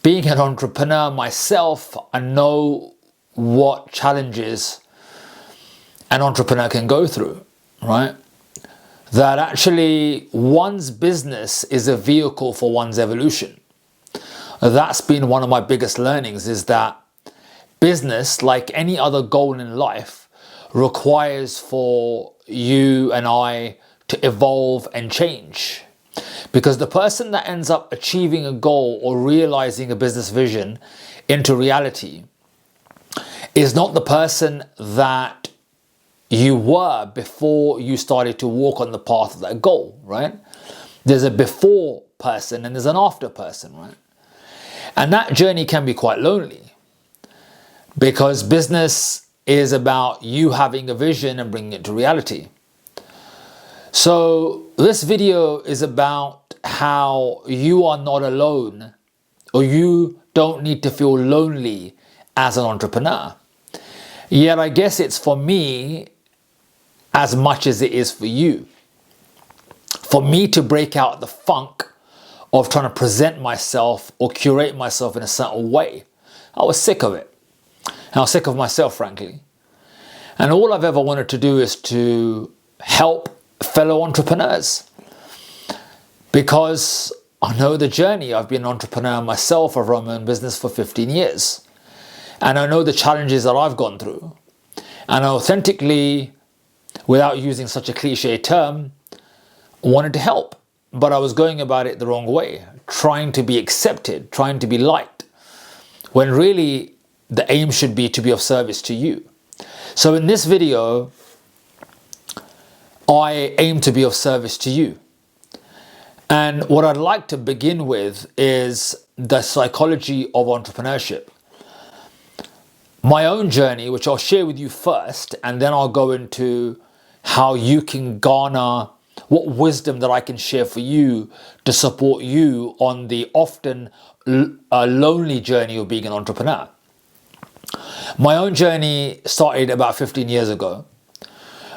being an entrepreneur myself, I know what challenges an entrepreneur can go through, right? That actually one's business is a vehicle for one's evolution. That's been one of my biggest learnings, is that business, like any other goal in life, requires for you and I to evolve and change. Because the person that ends up achieving a goal or realizing a business vision into reality is not the person that you were before you started to walk on the path of that goal, right? There's a before person and there's an after person, right? And that journey can be quite lonely, because business is about you having a vision and bringing it to reality. So this video is about how you are not alone, or you don't need to feel lonely as an entrepreneur. Yet I guess it's for me as much as it is for you. For me to break out the funk of trying to present myself or curate myself in a certain way. I was sick of it. I was sick of myself, frankly. And all I've ever wanted to do is to help fellow entrepreneurs, because I know the journey. I've been an entrepreneur myself. I've run my own business for 15 years. And I know the challenges that I've gone through. And I authentically, without using such a cliche term, wanted to help. But I was going about it the wrong way, trying to be accepted, trying to be liked, when really the aim should be to be of service to you. So in this video, I aim to be of service to you. And what I'd like to begin with is the psychology of entrepreneurship. My own journey, which I'll share with you first, and then I'll go into how you can garner what wisdom that I can share for you to support you on the often lonely journey of being an entrepreneur. My own journey started about 15 years ago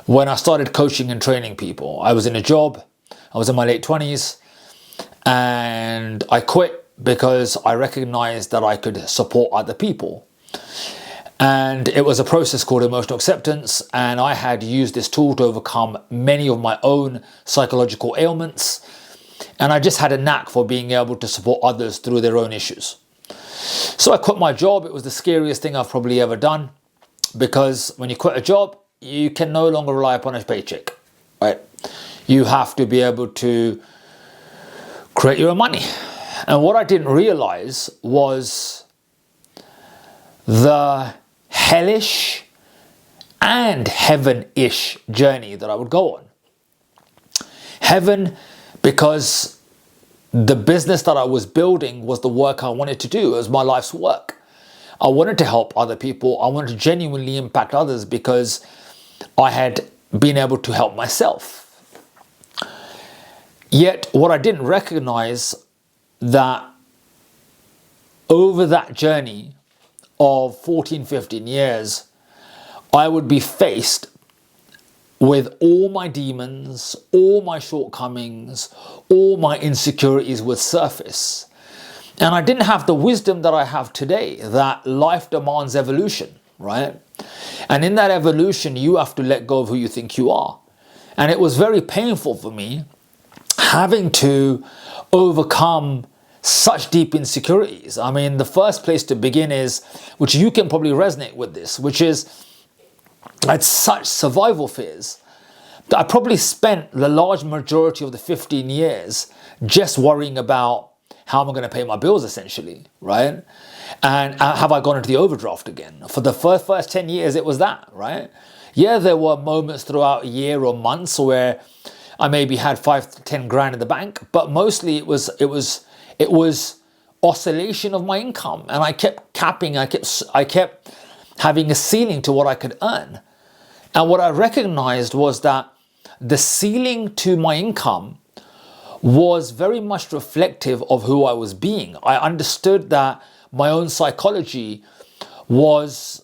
when I started coaching and training people. I was in a job, I was in my late 20s, and I quit because I recognized that I could support other people. And it was a process called emotional acceptance, and I had used this tool to overcome many of my own psychological ailments, and I just had a knack for being able to support others through their own issues. So I quit my job. It was the scariest thing I've probably ever done, because when you quit a job, you can no longer rely upon a paycheck, right? You have to be able to create your own money. And what I didn't realize was the hellish and heaven-ish journey that I would go on. Heaven, because the business that I was building was the work I wanted to do. It was my life's work. I wanted to help other people. I wanted to genuinely impact others because I had been able to help myself. Yet what I didn't recognize, that over that journey of 14, 15 years, I would be faced with all my demons, all my shortcomings, all my insecurities would surface. And I didn't have the wisdom that I have today, that life demands evolution, right? And in that evolution, you have to let go of who you think you are. And it was very painful for me having to overcome such deep insecurities. I mean, the first place to begin is, which you can probably resonate with this, which is I had such survival fears that I probably spent the large majority of the 15 years just worrying about how am I going to pay my bills, essentially, right? And have I gone into the overdraft again? For the first 10 years, it was that, right? Yeah, there were moments throughout a year or months where I maybe had 5 to 10 grand in the bank, but mostly it was oscillation of my income, and I kept capping. I kept having a ceiling to what I could earn. And what I recognized was that the ceiling to my income was very much reflective of who I was being. I understood that my own psychology was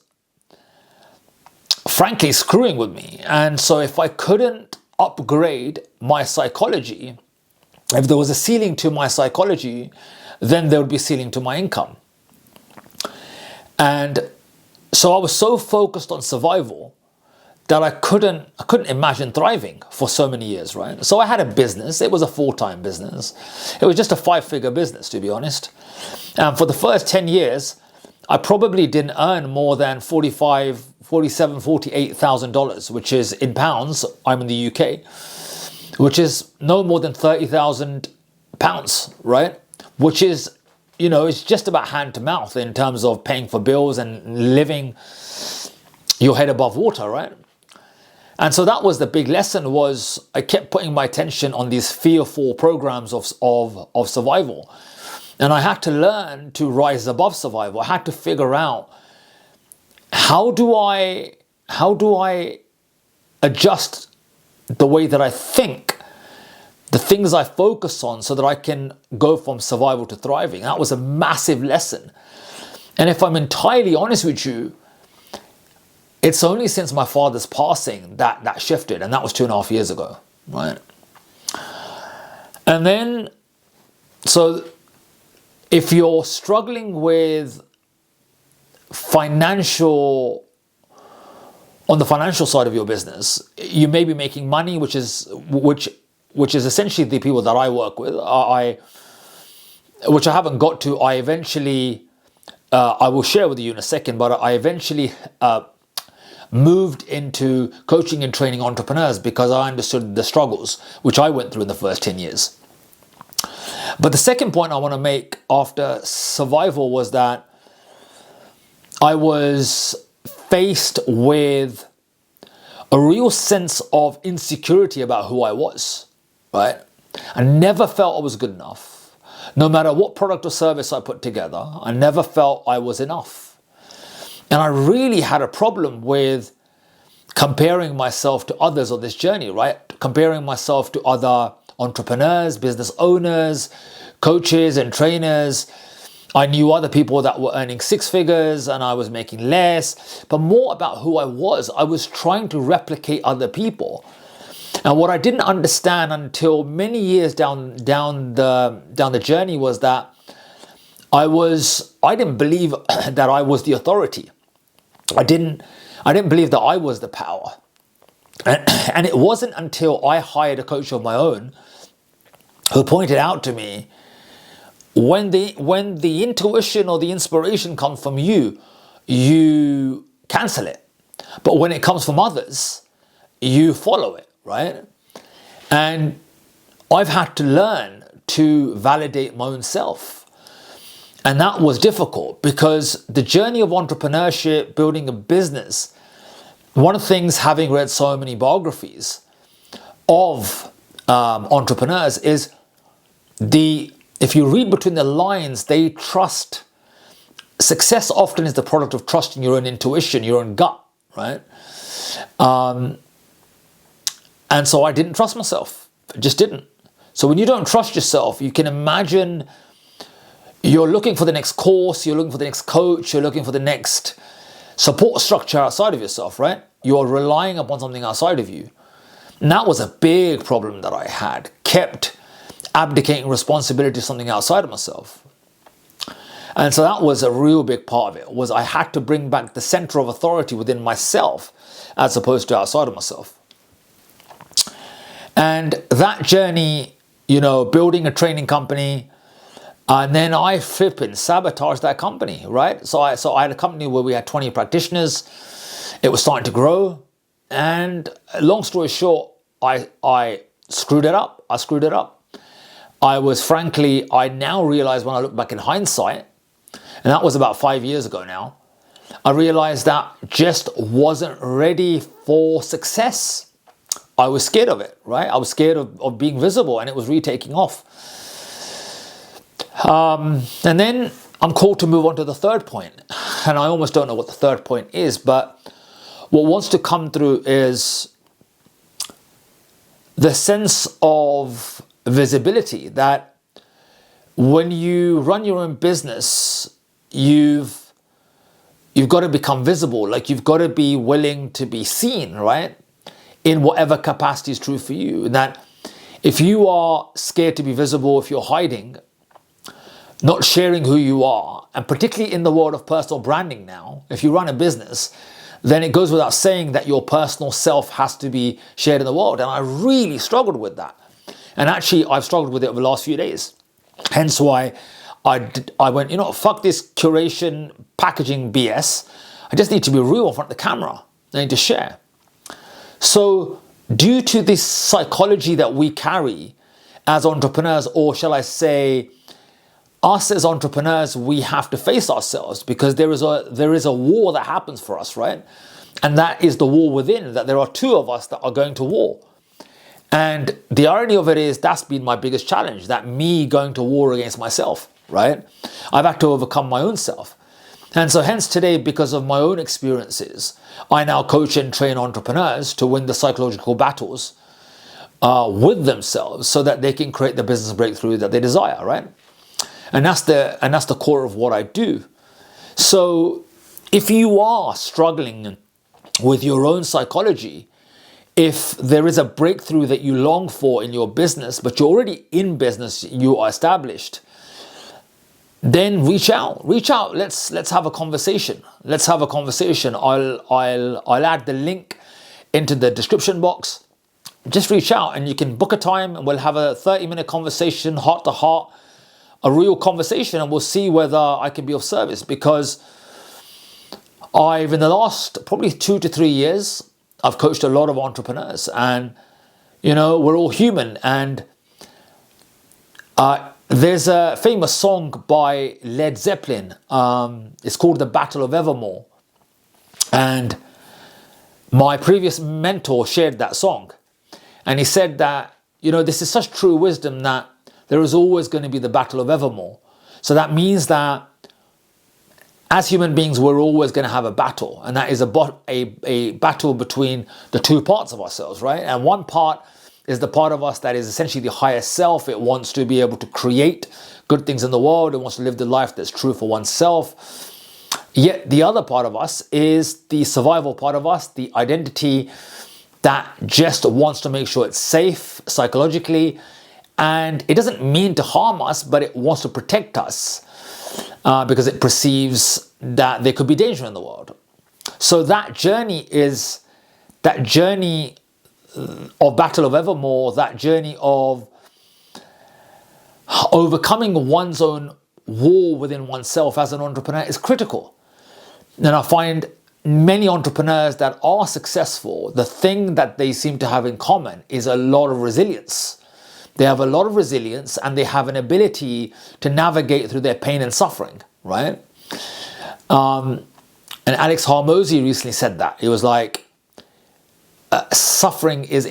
frankly screwing with me. And so if I couldn't upgrade my psychology, if there was a ceiling to my psychology, then there would be a ceiling to my income. And so I was so focused on survival that I couldn't imagine thriving for so many years, right? So I had a business. It was a full-time business. It was just a 5-figure business, to be honest. And for the first 10 years, I probably didn't earn more than $48,000, which is in pounds. I'm in the UK, which is no more than 30,000 pounds, right? Which is, it's just about hand to mouth in terms of paying for bills and living your head above water, right? And so that was the big lesson, was I kept putting my attention on these fearful programs of survival. And I had to learn to rise above survival. I had to figure out, how do I adjust the way that I think, the things I focus on, so that I can go from survival to thriving. That was a massive lesson. And if I'm entirely honest with you, it's only since my father's passing that shifted, and that was 2.5 years ago, right? And then, so if you're struggling with on the financial side of your business, you may be making money, which is essentially the people that I work with. Which I haven't got to. I eventually, I will share with you in a second, but I eventually moved into coaching and training entrepreneurs because I understood the struggles which I went through in the first 10 years. But the second point I want to make after survival was that I was faced with a real sense of insecurity about who I was, right? I never felt I was good enough. No matter what product or service I put together, I never felt I was enough. And I really had a problem with comparing myself to others on this journey, right? Comparing myself to other entrepreneurs, business owners, coaches and trainers. I knew other people that were earning 6 figures and I was making less, but more about who I was. I was trying to replicate other people. And what I didn't understand until many years down the journey was that I didn't believe that I was the authority. I didn't believe that I was the power. And it wasn't until I hired a coach of my own who pointed out to me, when the intuition or the inspiration comes from you, you cancel it. But when it comes from others, you follow it, right? And I've had to learn to validate my own self. And that was difficult because the journey of entrepreneurship, building a business, one of the things, having read so many biographies of entrepreneurs, is if you read between the lines, they trust. Success often is the product of trusting your own intuition, your own gut, right? And so I didn't trust myself. I just didn't. So when you don't trust yourself, you can imagine you're looking for the next course, you're looking for the next coach, you're looking for the next support structure outside of yourself, right? You're relying upon something outside of you. And that was a big problem that I had. Kept abdicating responsibility to something outside of myself. And so that was a real big part of it, was I had to bring back the center of authority within myself as opposed to outside of myself. And that journey, building a training company, and then I flipping sabotaged that company, right? So I had a company where we had 20 practitioners. It was starting to grow. And long story short, I screwed it up. I now realize, when I look back in hindsight, and that was about 5 years ago now, I realized that just wasn't ready for success. I was scared of it, right? I was scared of being visible, and it was really taking off. And then I'm called to move on to the third point. And I almost don't know what the third point is, but what wants to come through is the sense of visibility, that when you run your own business, you've got to become visible. Like, you've got to be willing to be seen, right? In whatever capacity is true for you. And that if you are scared to be visible, if you're hiding, not sharing who you are, and particularly in the world of personal branding now, if you run a business, then it goes without saying that your personal self has to be shared in the world. And I really struggled with that. And actually, I've struggled with it over the last few days. Hence why I went, fuck this curation packaging BS. I just need to be real in front of the camera. I need to share. So due to this psychology that we carry as entrepreneurs, or shall I say, us as entrepreneurs, we have to face ourselves, because there is a war that happens for us, right? And that is the war within, that there are two of us that are going to war. And the irony of it is that's been my biggest challenge, that me going to war against myself, right? I've had to overcome my own self. And so hence today, because of my own experiences, I now coach and train entrepreneurs to win the psychological battles with themselves so that they can create the business breakthrough that they desire, right? And that's the core of what I do. So if you are struggling with your own psychology, if there is a breakthrough that you long for in your business, but you're already in business, you are established, then reach out. Let's have a conversation. I'll add the link into the description box. Just reach out and you can book a time and we'll have a 30-minute conversation, heart to heart, a real conversation, and we'll see whether I can be of service. Because in the last probably 2 to 3 years, I've coached a lot of entrepreneurs, and we're all human. And there's a famous song by Led Zeppelin. It's called The Battle of Evermore. And my previous mentor shared that song. And he said that, this is such true wisdom, that there is always going to be the battle of evermore. So that means that as human beings, we're always going to have a battle. And that is a battle between the two parts of ourselves, right? And one part is the part of us that is essentially the higher self. It wants to be able to create good things in the world. It wants to live the life that's true for oneself. Yet the other part of us is the survival part of us, the identity that just wants to make sure it's safe psychologically. And it doesn't mean to harm us, but it wants to protect us because it perceives that there could be danger in the world. So that journey of Battle of Evermore, that journey of overcoming one's own war within oneself as an entrepreneur is critical. And I find many entrepreneurs that are successful, the thing that they seem to have in common is a lot of resilience. They have a lot of resilience and they have an ability to navigate through their pain and suffering, right? And Alex Hormozy recently said that. He was like, suffering is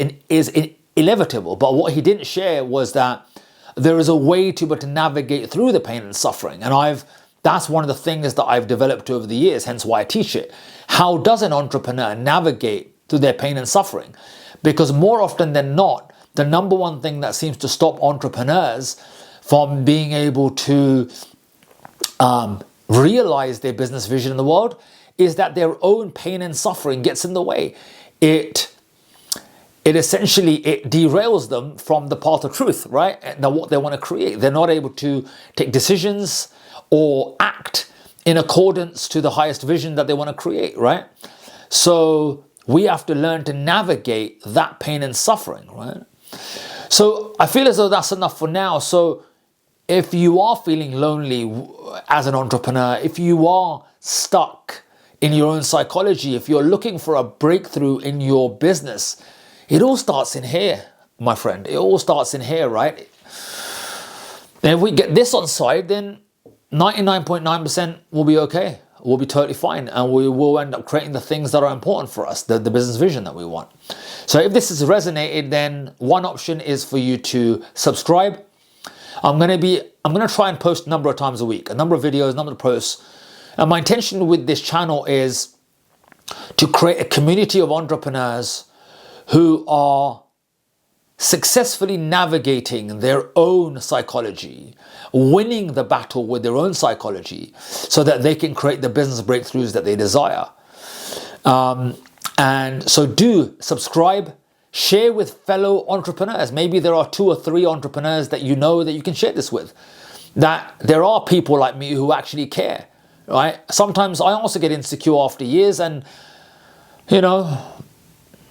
inevitable. But what he didn't share was that there is a way to navigate through the pain and suffering. And that's one of the things that I've developed over the years, hence why I teach it. How does an entrepreneur navigate through their pain and suffering? Because more often than not, the number one thing that seems to stop entrepreneurs from being able to realize their business vision in the world is that their own pain and suffering gets in the way. It essentially derails them from the path of truth, right? And what they want to create. They're not able to take decisions or act in accordance to the highest vision that they want to create, right? So we have to learn to navigate that pain and suffering, right? So I feel as though that's enough for now. So if you are feeling lonely as an entrepreneur, if you are stuck in your own psychology, if you're looking for a breakthrough in your business, it all starts in here, my friend. It all starts in here, right? And if we get this on side, then 99.9% will be okay. We'll be totally fine. And we will end up creating the things that are important for us, the business vision that we want. So if this has resonated, then one option is for you to subscribe. I'm going to try and post a number of times a week, a number of videos, a number of posts. And my intention with this channel is to create a community of entrepreneurs who are successfully navigating their own psychology, winning the battle with their own psychology so that they can create the business breakthroughs that they desire. And so do subscribe, share with fellow entrepreneurs. Maybe there are 2 or 3 entrepreneurs that you know that you can share this with. that there are people like me who actually care, right? Sometimes I also get insecure after years, and you know,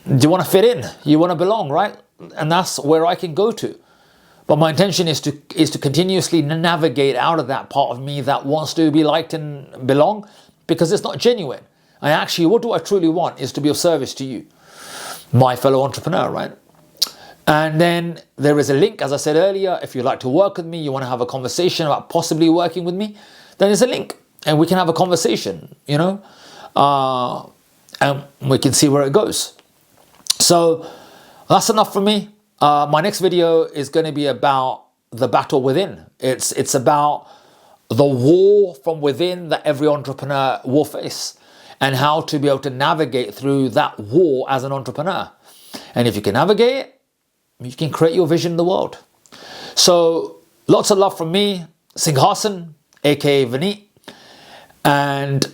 do you want to fit in? You want to belong, right? And that's where I can go to. But my intention is to continuously navigate out of that part of me that wants to be liked and belong, because it's not genuine. I actually, what do I truly want is to be of service to you, my fellow entrepreneur, right? And then there is a link, as I said earlier. If you'd like to work with me, you want to have a conversation about possibly working with me, then there's a link and we can have a conversation, you know, and we can see where it goes. So that's enough for me. My next video is going to be about the battle within. It's about the war from within that every entrepreneur will face, and how to be able to navigate through that war as an entrepreneur. And if you can navigate it, you can create your vision in the world. So lots of love from me, Singhasan, aka Vineet, and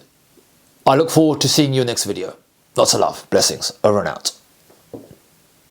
I look forward to seeing you next video. Lots of love, blessings, over and out.